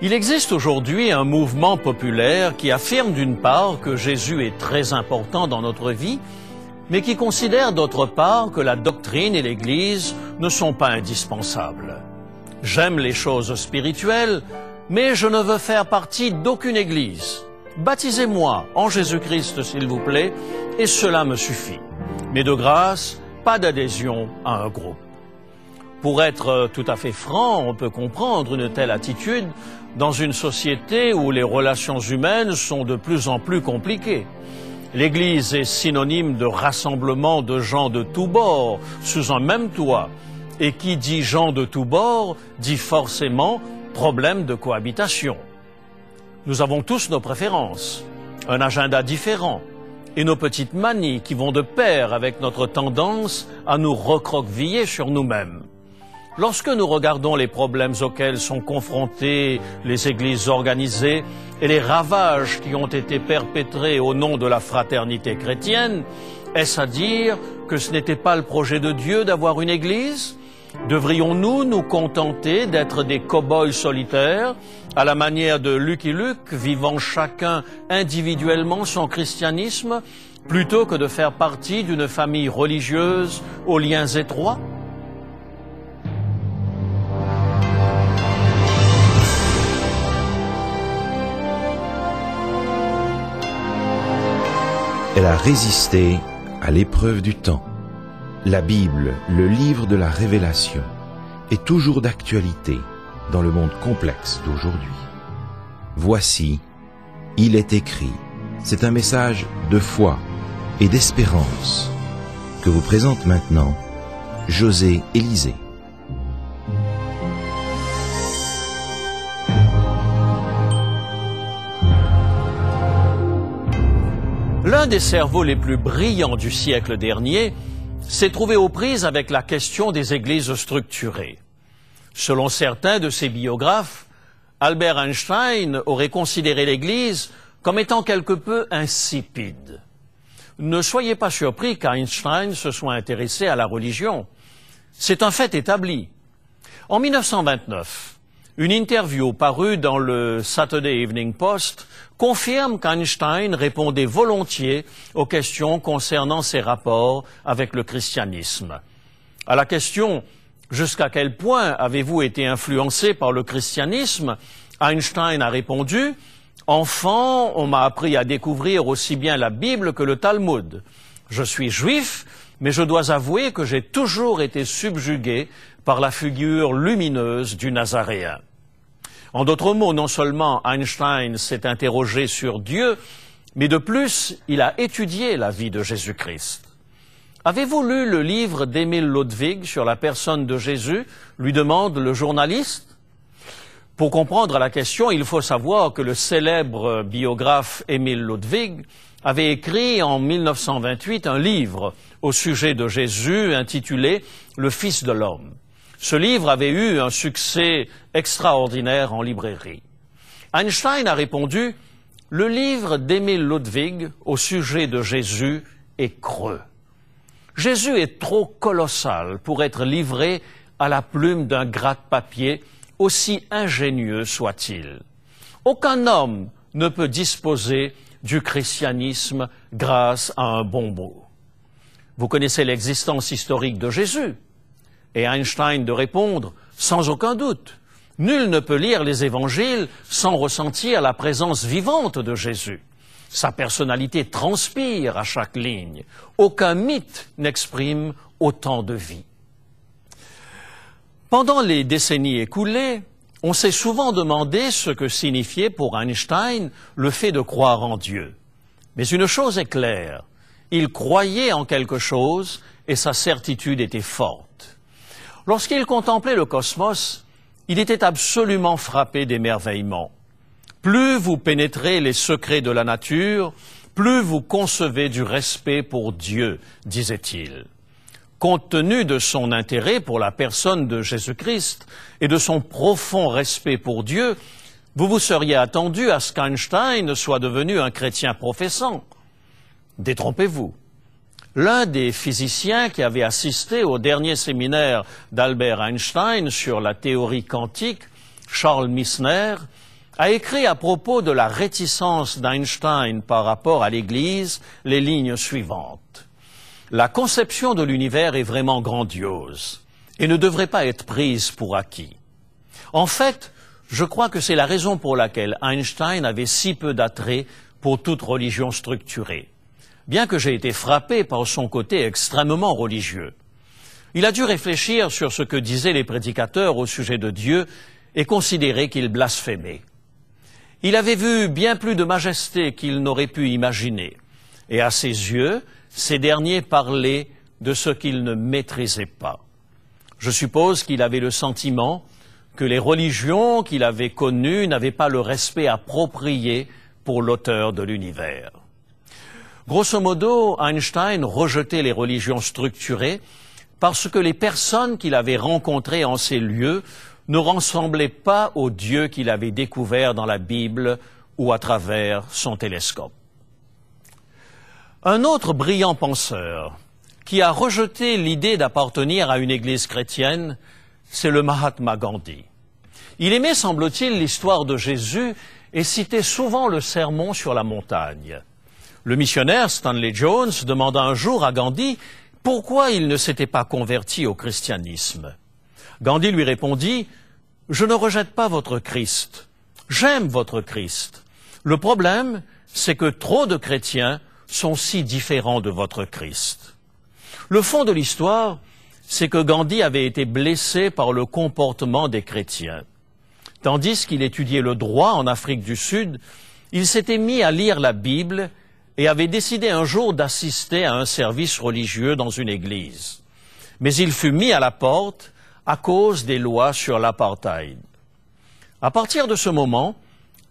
Il existe aujourd'hui un mouvement populaire qui affirme d'une part que Jésus est très important dans notre vie, mais qui considère d'autre part que la doctrine et l'Église ne sont pas indispensables. J'aime les choses spirituelles, mais je ne veux faire partie d'aucune Église. Baptisez-moi en Jésus-Christ, s'il vous plaît, et cela me suffit. Mais de grâce, pas d'adhésion à un groupe. Pour être tout à fait franc, on peut comprendre une telle attitude dans une société où les relations humaines sont de plus en plus compliquées. L'Église est synonyme de rassemblement de gens de tous bords sous un même toit. Et qui dit gens de tous bords dit forcément problème de cohabitation. Nous avons tous nos préférences, un agenda différent et nos petites manies qui vont de pair avec notre tendance à nous recroqueviller sur nous-mêmes. Lorsque nous regardons les problèmes auxquels sont confrontées les églises organisées et les ravages qui ont été perpétrés au nom de la fraternité chrétienne, est-ce à dire que ce n'était pas le projet de Dieu d'avoir une église? Devrions-nous nous contenter d'être des cow-boys solitaires, à la manière de Lucky Luke, vivant chacun individuellement son christianisme, plutôt que de faire partie d'une famille religieuse aux liens étroits? Elle a résisté à l'épreuve du temps. La Bible, le livre de la révélation, est toujours d'actualité dans le monde complexe d'aujourd'hui. Voici, il est écrit. C'est un message de foi et d'espérance que vous présente maintenant José Élysée. L'un des cerveaux les plus brillants du siècle dernier s'est trouvé aux prises avec la question des églises structurées. Selon certains de ses biographes, Albert Einstein aurait considéré l'Église comme étant quelque peu insipide. Ne soyez pas surpris qu'Einstein se soit intéressé à la religion. C'est un fait établi. En 1929, une interview parue dans le Saturday Evening Post confirme qu'Einstein répondait volontiers aux questions concernant ses rapports avec le christianisme. À la question « Jusqu'à quel point avez-vous été influencé par le christianisme ?», Einstein a répondu « Enfant, on m'a appris à découvrir aussi bien la Bible que le Talmud. Je suis juif, mais je dois avouer que j'ai toujours été subjugué par la figure lumineuse du Nazaréen. » En d'autres mots, non seulement Einstein s'est interrogé sur Dieu, mais de plus, il a étudié la vie de Jésus-Christ. Avez-vous lu le livre d'Émile Ludwig sur la personne de Jésus, lui demande le journaliste? Pour comprendre la question, il faut savoir que le célèbre biographe Émile Ludwig avait écrit en 1928 un livre au sujet de Jésus intitulé « Le Fils de l'homme ». Ce livre avait eu un succès extraordinaire en librairie. Einstein a répondu « Le livre d'Émile Ludwig au sujet de Jésus est creux. Jésus est trop colossal pour être livré à la plume d'un gratte-papier, aussi ingénieux soit-il. Aucun homme ne peut disposer du christianisme grâce à un bon mot. » Vous connaissez l'existence historique de Jésus. Et Einstein de répondre, sans aucun doute, nul ne peut lire les évangiles sans ressentir la présence vivante de Jésus. Sa personnalité transpire à chaque ligne. Aucun mythe n'exprime autant de vie. Pendant les décennies écoulées, on s'est souvent demandé ce que signifiait pour Einstein le fait de croire en Dieu. Mais une chose est claire, il croyait en quelque chose et sa certitude était forte. Lorsqu'il contemplait le cosmos, il était absolument frappé d'émerveillement. Plus vous pénétrez les secrets de la nature, plus vous concevez du respect pour Dieu, disait-il. Compte tenu de son intérêt pour la personne de Jésus-Christ et de son profond respect pour Dieu, vous vous seriez attendu à ce qu'Einstein soit devenu un chrétien professant. Détrompez-vous. L'un des physiciens qui avait assisté au dernier séminaire d'Albert Einstein sur la théorie quantique, Charles Misner, a écrit à propos de la réticence d'Einstein par rapport à l'Église les lignes suivantes. La conception de l'univers est vraiment grandiose et ne devrait pas être prise pour acquis. En fait, je crois que c'est la raison pour laquelle Einstein avait si peu d'attrait pour toute religion structurée, bien que j'ai été frappé par son côté extrêmement religieux. Il a dû réfléchir sur ce que disaient les prédicateurs au sujet de Dieu et considérer qu'ils blasphémaient. Il avait vu bien plus de majesté qu'il n'aurait pu imaginer, et à ses yeux, ces derniers parlaient de ce qu'il ne maîtrisait pas. Je suppose qu'il avait le sentiment que les religions qu'il avait connues n'avaient pas le respect approprié pour l'auteur de l'univers. Grosso modo, Einstein rejetait les religions structurées parce que les personnes qu'il avait rencontrées en ces lieux ne ressemblaient pas au Dieu qu'il avait découvert dans la Bible ou à travers son télescope. Un autre brillant penseur qui a rejeté l'idée d'appartenir à une église chrétienne, c'est le Mahatma Gandhi. Il aimait, semble-t-il, l'histoire de Jésus et citait souvent le sermon sur la montagne. Le missionnaire Stanley Jones demanda un jour à Gandhi pourquoi il ne s'était pas converti au christianisme. Gandhi lui répondit « Je ne rejette pas votre Christ, j'aime votre Christ. Le problème, c'est que trop de chrétiens sont si différents de votre Christ. » Le fond de l'histoire, c'est que Gandhi avait été blessé par le comportement des chrétiens. Tandis qu'il étudiait le droit en Afrique du Sud, il s'était mis à lire la Bible et avait décidé un jour d'assister à un service religieux dans une église. Mais il fut mis à la porte à cause des lois sur l'apartheid. À partir de ce moment,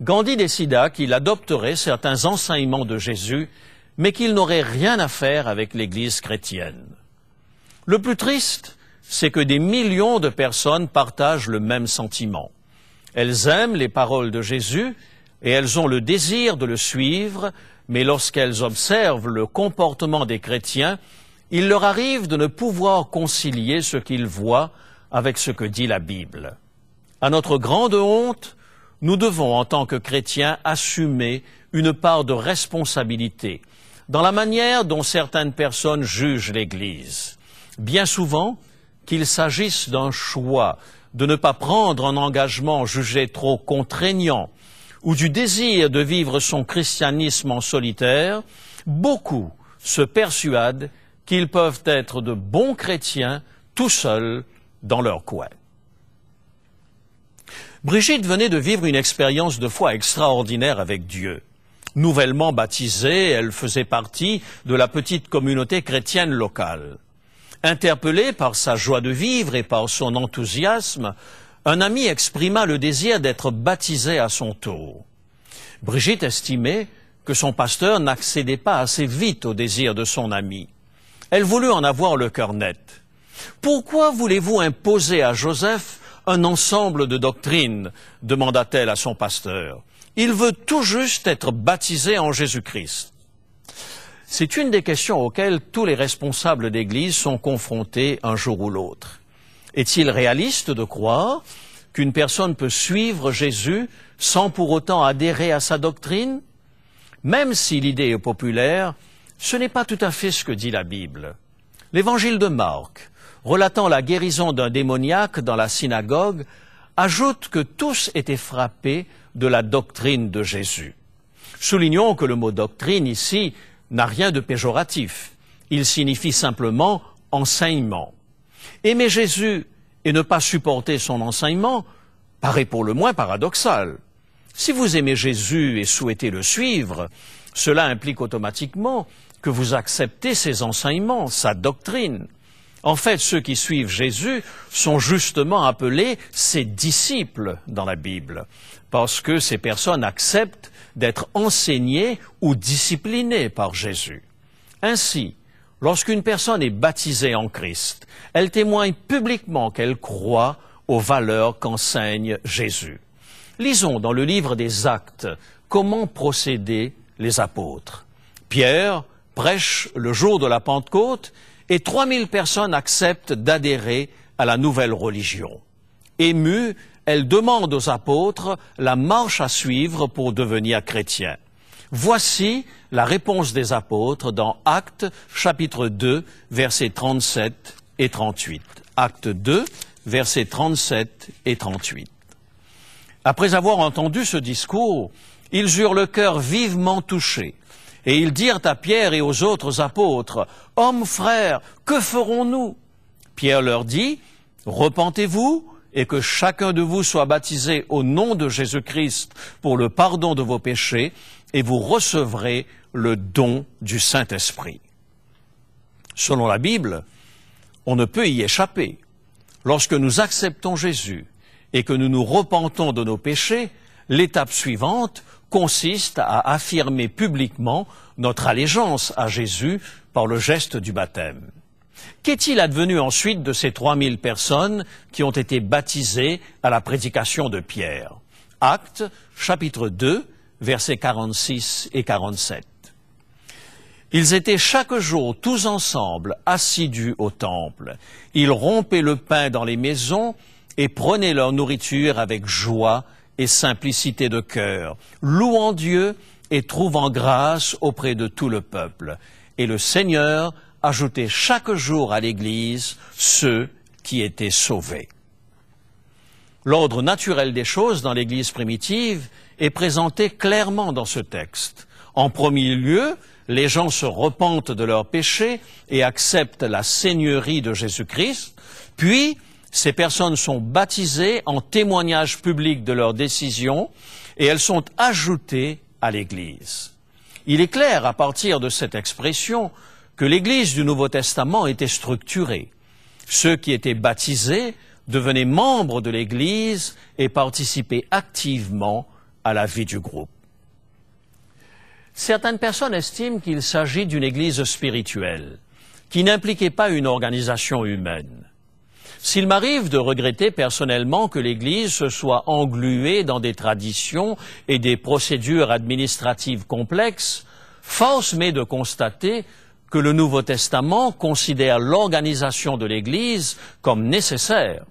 Gandhi décida qu'il adopterait certains enseignements de Jésus, mais qu'il n'aurait rien à faire avec l'Église chrétienne. Le plus triste, c'est que des millions de personnes partagent le même sentiment. Elles aiment les paroles de Jésus et elles ont le désir de le suivre, mais lorsqu'elles observent le comportement des chrétiens, il leur arrive de ne pouvoir concilier ce qu'ils voient avec ce que dit la Bible. À notre grande honte, nous devons, en tant que chrétiens, assumer une part de responsabilité dans la manière dont certaines personnes jugent l'Église. Bien souvent, qu'il s'agisse d'un choix de ne pas prendre un engagement jugé trop contraignant ou du désir de vivre son christianisme en solitaire, beaucoup se persuadent qu'ils peuvent être de bons chrétiens tout seuls dans leur coin. Brigitte venait de vivre une expérience de foi extraordinaire avec Dieu. Nouvellement baptisée, elle faisait partie de la petite communauté chrétienne locale. Interpellée par sa joie de vivre et par son enthousiasme, un ami exprima le désir d'être baptisé à son tour. Brigitte estimait que son pasteur n'accédait pas assez vite au désir de son ami. Elle voulut en avoir le cœur net. « Pourquoi voulez-vous imposer à Joseph un ensemble de doctrines ?» demanda-t-elle à son pasteur. « Il veut tout juste être baptisé en Jésus-Christ. » C'est une des questions auxquelles tous les responsables d'Église sont confrontés un jour ou l'autre. Est-il réaliste de croire qu'une personne peut suivre Jésus sans pour autant adhérer à sa doctrine? Même si l'idée est populaire, ce n'est pas tout à fait ce que dit la Bible. L'Évangile de Marc, relatant la guérison d'un démoniaque dans la synagogue, ajoute que tous étaient frappés de la doctrine de Jésus. Soulignons que le mot doctrine ici n'a rien de péjoratif. Il signifie simplement enseignement. Aimer Jésus et ne pas supporter son enseignement paraît pour le moins paradoxal. Si vous aimez Jésus et souhaitez le suivre, cela implique automatiquement que vous acceptez ses enseignements, sa doctrine. En fait, ceux qui suivent Jésus sont justement appelés ses disciples dans la Bible, parce que ces personnes acceptent d'être enseignées ou disciplinées par Jésus. Ainsi, lorsqu'une personne est baptisée en Christ, elle témoigne publiquement qu'elle croit aux valeurs qu'enseigne Jésus. Lisons dans le livre des Actes comment procédaient les apôtres. Pierre prêche le jour de la Pentecôte et 3000 personnes acceptent d'adhérer à la nouvelle religion. Émus, elle demande aux apôtres la marche à suivre pour devenir chrétien. Voici la réponse des apôtres dans Actes chapitre 2, versets 37 et 38. Actes 2, versets 37 et 38. Après avoir entendu ce discours, ils eurent le cœur vivement touché, et ils dirent à Pierre et aux autres apôtres, « Hommes, frères, que ferons-nous » Pierre leur dit, « Repentez-vous, et que chacun de vous soit baptisé au nom de Jésus-Christ pour le pardon de vos péchés, et vous recevrez le don du Saint-Esprit. » Selon la Bible, on ne peut y échapper. Lorsque nous acceptons Jésus et que nous nous repentons de nos péchés, l'étape suivante consiste à affirmer publiquement notre allégeance à Jésus par le geste du baptême. Qu'est-il advenu ensuite de ces 3000 personnes qui ont été baptisées à la prédication de Pierre? Actes, chapitre 2, versets 46 et 47. Ils étaient chaque jour tous ensemble assidus au temple. Ils rompaient le pain dans les maisons et prenaient leur nourriture avec joie et simplicité de cœur, louant Dieu et trouvant grâce auprès de tout le peuple. Et le Seigneur ajoutait chaque jour à l'Église ceux qui étaient sauvés. L'ordre naturel des choses dans l'Église primitive est présenté clairement dans ce texte. En premier lieu, les gens se repentent de leurs péchés et acceptent la seigneurie de Jésus-Christ, puis ces personnes sont baptisées en témoignage public de leur décision et elles sont ajoutées à l'Église. Il est clair à partir de cette expression que l'Église du Nouveau Testament était structurée. Ceux qui étaient baptisés devenaient membres de l'Église et participaient activement à la vie du groupe. Certaines personnes estiment qu'il s'agit d'une Église spirituelle, qui n'impliquait pas une organisation humaine. S'il m'arrive de regretter personnellement que l'Église se soit engluée dans des traditions et des procédures administratives complexes, force m'est de constater que le Nouveau Testament considère l'organisation de l'Église comme nécessaire.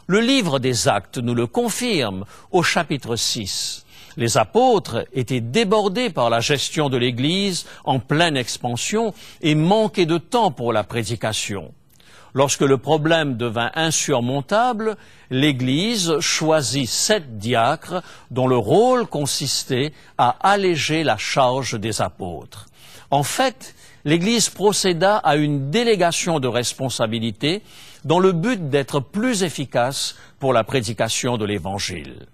Le livre des Actes nous le confirme au chapitre 6. Les apôtres étaient débordés par la gestion de l'Église en pleine expansion et manquaient de temps pour la prédication. Lorsque le problème devint insurmontable, l'Église choisit 7 diacres dont le rôle consistait à alléger la charge des apôtres. En fait, l'Église procéda à une délégation de responsabilités dans le but d'être plus efficace pour la prédication de l'Évangile.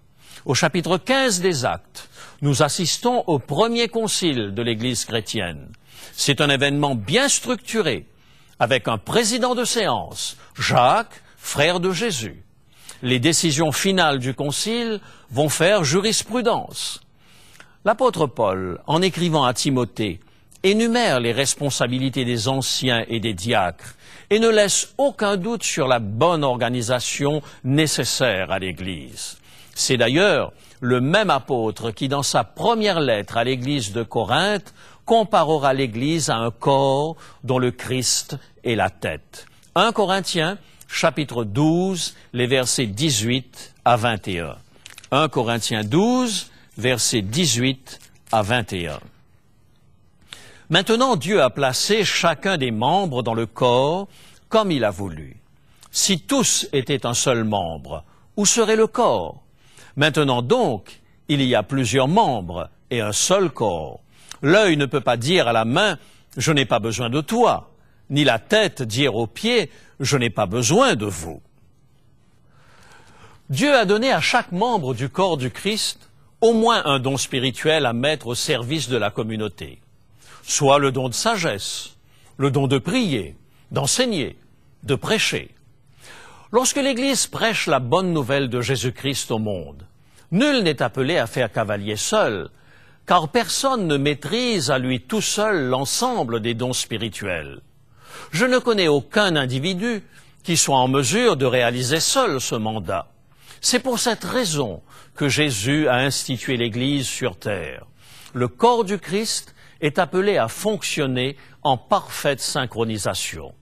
Au chapitre 15 des Actes, nous assistons au premier concile de l'Église chrétienne. C'est un événement bien structuré, avec un président de séance, Jacques, frère de Jésus. Les décisions finales du concile vont faire jurisprudence. L'apôtre Paul, en écrivant à Timothée, énumère les responsabilités des anciens et des diacres et ne laisse aucun doute sur la bonne organisation nécessaire à l'Église. C'est d'ailleurs le même apôtre qui, dans sa première lettre à l'Église de Corinthe, comparera l'Église à un corps dont le Christ est la tête. 1 Corinthiens, chapitre 12, les versets 18 à 21. 1 Corinthiens 12, versets 18 à 21. Maintenant, Dieu a placé chacun des membres dans le corps comme il a voulu. Si tous étaient un seul membre, où serait le corps? Maintenant donc, il y a plusieurs membres et un seul corps. L'œil ne peut pas dire à la main « je n'ai pas besoin de toi », ni la tête dire aux pieds « je n'ai pas besoin de vous ». Dieu a donné à chaque membre du corps du Christ au moins un don spirituel à mettre au service de la communauté, soit le don de sagesse, le don de prier, d'enseigner, de prêcher. Lorsque l'Église prêche la bonne nouvelle de Jésus-Christ au monde, nul n'est appelé à faire cavalier seul, car personne ne maîtrise à lui tout seul l'ensemble des dons spirituels. Je ne connais aucun individu qui soit en mesure de réaliser seul ce mandat. C'est pour cette raison que Jésus a institué l'Église sur terre. Le corps du Christ est appelé à fonctionner en parfaite synchronisation.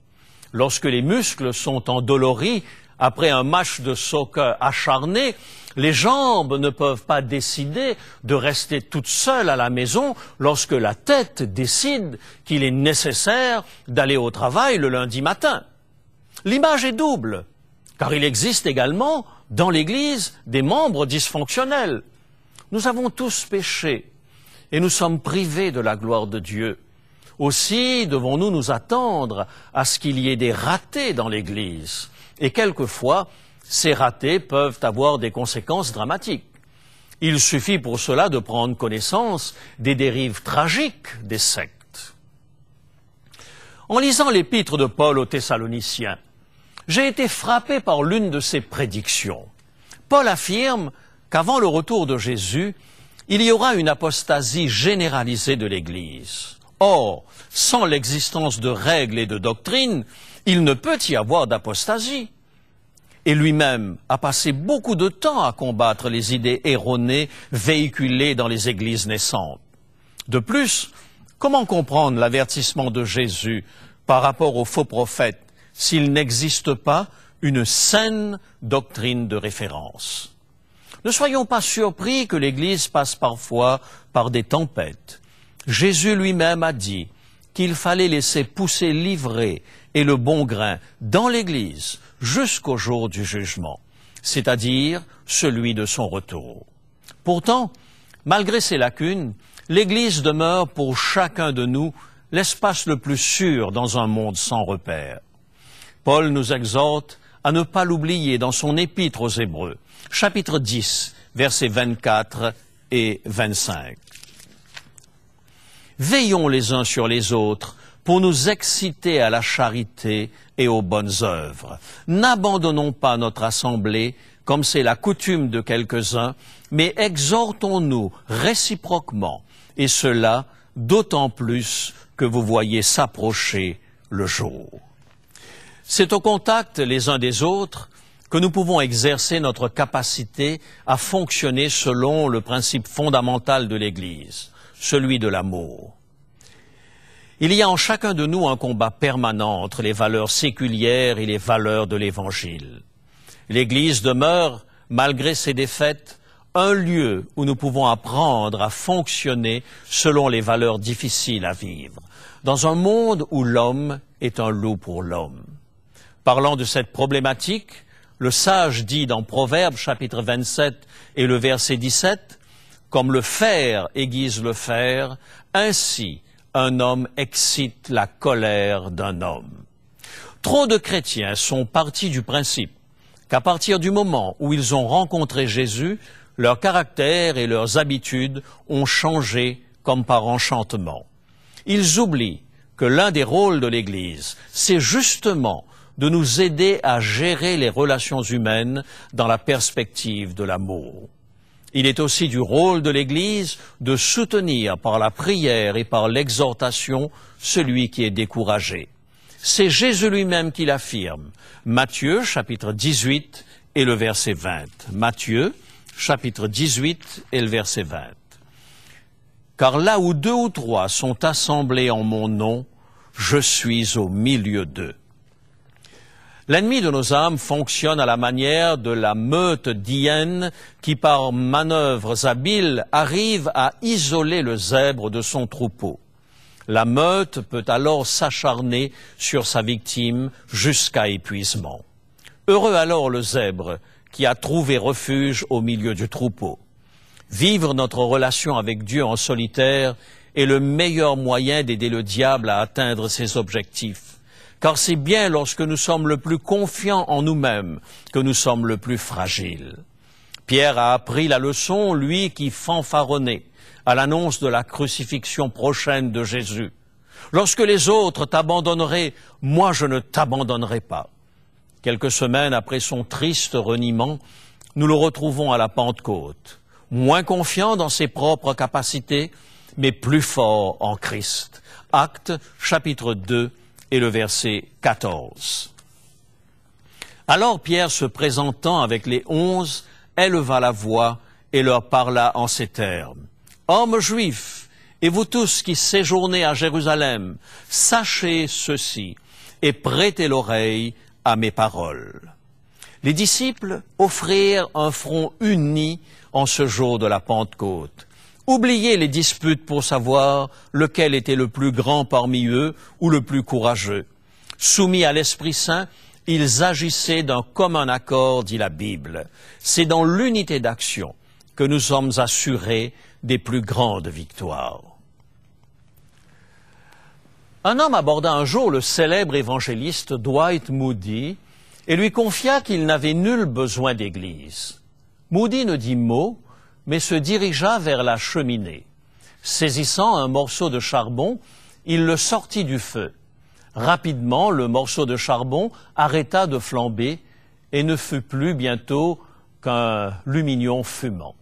Lorsque les muscles sont endoloris Après un match de soccer acharné, les jambes ne peuvent pas décider de rester toutes seules à la maison lorsque la tête décide qu'il est nécessaire d'aller au travail le lundi matin. L'image est double, car il existe également dans l'Église des membres dysfonctionnels. Nous avons tous péché et nous sommes privés de la gloire de Dieu. Aussi devons-nous nous attendre à ce qu'il y ait des ratés dans l'Église. Et quelquefois, ces ratés peuvent avoir des conséquences dramatiques. Il suffit pour cela de prendre connaissance des dérives tragiques des sectes. En lisant l'épître de Paul aux Thessaloniciens, j'ai été frappé par l'une de ses prédictions. Paul affirme qu'avant le retour de Jésus, il y aura une apostasie généralisée de l'Église. Or, sans l'existence de règles et de doctrines, il ne peut y avoir d'apostasie. Et lui-même a passé beaucoup de temps à combattre les idées erronées véhiculées dans les églises naissantes. De plus, comment comprendre l'avertissement de Jésus par rapport aux faux prophètes s'il n'existe pas une saine doctrine de référence? Ne soyons pas surpris que l'Église passe parfois par des tempêtes. Jésus lui-même a dit qu'il fallait laisser pousser l'ivraie et le bon grain dans l'Église jusqu'au jour du jugement, c'est-à-dire celui de son retour. Pourtant, malgré ces lacunes, l'Église demeure pour chacun de nous l'espace le plus sûr dans un monde sans repère. Paul nous exhorte à ne pas l'oublier dans son épître aux Hébreux, chapitre 10, versets 24 et 25. Veillons les uns sur les autres pour nous exciter à la charité et aux bonnes œuvres. N'abandonnons pas notre assemblée, comme c'est la coutume de quelques-uns, mais exhortons-nous réciproquement, et cela d'autant plus que vous voyez s'approcher le jour. C'est au contact les uns des autres que nous pouvons exercer notre capacité à fonctionner selon le principe fondamental de l'Église, celui de l'amour. Il y a en chacun de nous un combat permanent entre les valeurs séculières et les valeurs de l'Évangile. L'Église demeure, malgré ses défaites, un lieu où nous pouvons apprendre à fonctionner selon les valeurs difficiles à vivre, dans un monde où l'homme est un loup pour l'homme. Parlant de cette problématique, le sage dit dans Proverbes chapitre 27 et le verset 17, « Comme le fer aiguise le fer, ainsi un homme excite la colère d'un homme. » Trop de chrétiens sont partis du principe qu'à partir du moment où ils ont rencontré Jésus, leur caractère et leurs habitudes ont changé comme par enchantement. Ils oublient que l'un des rôles de l'Église, c'est justement de nous aider à gérer les relations humaines dans la perspective de l'amour. Il est aussi du rôle de l'Église de soutenir par la prière et par l'exhortation celui qui est découragé. C'est Jésus lui-même qui l'affirme. Matthieu, chapitre 18 et le verset 20. Matthieu, chapitre 18 et le verset 20. « Car là où 2 ou 3 sont assemblés en mon nom, je suis au milieu d'eux. » L'ennemi de nos âmes fonctionne à la manière de la meute d'hyènes qui, par manœuvres habiles, arrive à isoler le zèbre de son troupeau. La meute peut alors s'acharner sur sa victime jusqu'à épuisement. Heureux alors le zèbre qui a trouvé refuge au milieu du troupeau. Vivre notre relation avec Dieu en solitaire est le meilleur moyen d'aider le diable à atteindre ses objectifs. Car c'est bien lorsque nous sommes le plus confiants en nous-mêmes que nous sommes le plus fragiles. Pierre a appris la leçon, lui qui fanfaronnait à l'annonce de la crucifixion prochaine de Jésus. Lorsque les autres t'abandonneraient, moi je ne t'abandonnerai pas. Quelques semaines après son triste reniement, nous le retrouvons à la Pentecôte, moins confiant dans ses propres capacités, mais plus fort en Christ. Actes, chapitre 2, et le verset 14. Alors Pierre, se présentant avec les 11, éleva la voix et leur parla en ces termes. « Hommes juifs, et vous tous qui séjournez à Jérusalem, sachez ceci et prêtez l'oreille à mes paroles. Les disciples offrirent un front uni en ce jour de la Pentecôte. Oubliez les disputes pour savoir lequel était le plus grand parmi eux ou le plus courageux. Soumis à l'Esprit Saint, ils agissaient d'un commun accord, dit la Bible. C'est dans l'unité d'action que nous sommes assurés des plus grandes victoires. Un homme aborda un jour le célèbre évangéliste Dwight Moody et lui confia qu'il n'avait nul besoin d'église. Moody ne dit mot, mais se dirigea vers la cheminée. Saisissant un morceau de charbon, il le sortit du feu. Rapidement, le morceau de charbon arrêta de flamber et ne fut plus bientôt qu'un lumignon fumant.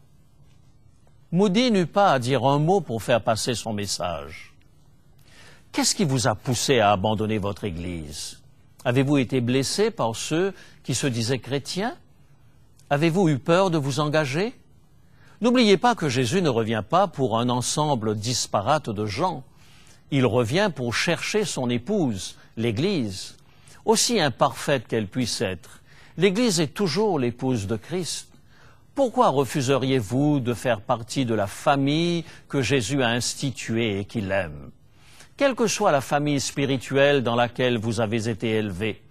Moody n'eut pas à dire un mot pour faire passer son message. Qu'est-ce qui vous a poussé à abandonner votre Église? Avez-vous été blessé par ceux qui se disaient chrétiens? Avez-vous eu peur de vous engager? N'oubliez pas que Jésus ne revient pas pour un ensemble disparate de gens. Il revient pour chercher son épouse, l'Église. Aussi imparfaite qu'elle puisse être, l'Église est toujours l'épouse de Christ. Pourquoi refuseriez-vous de faire partie de la famille que Jésus a instituée et qu'il aime? Quelle que soit la famille spirituelle dans laquelle vous avez été élevé,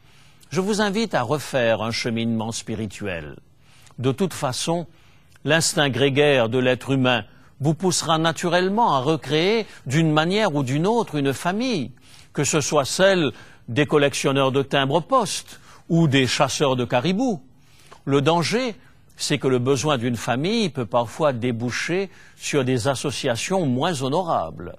je vous invite à refaire un cheminement spirituel. De toute façon, l'instinct grégaire de l'être humain vous poussera naturellement à recréer d'une manière ou d'une autre une famille, que ce soit celle des collectionneurs de timbres-poste ou des chasseurs de caribous. Le danger, c'est que le besoin d'une famille peut parfois déboucher sur des associations moins honorables.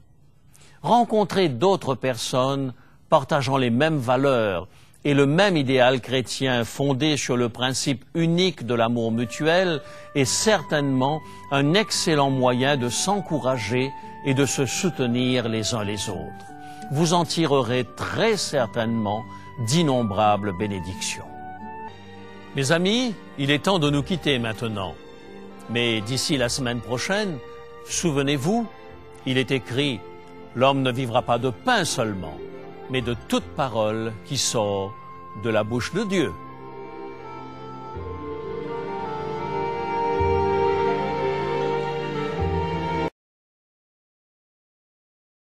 Rencontrer d'autres personnes partageant les mêmes valeurs et le même idéal chrétien fondé sur le principe unique de l'amour mutuel est certainement un excellent moyen de s'encourager et de se soutenir les uns les autres. Vous en tirerez très certainement d'innombrables bénédictions. Mes amis, il est temps de nous quitter maintenant. Mais d'ici la semaine prochaine, souvenez-vous, il est écrit « L'homme ne vivra pas de pain seulement, mais de toute parole qui sort de la bouche de Dieu ».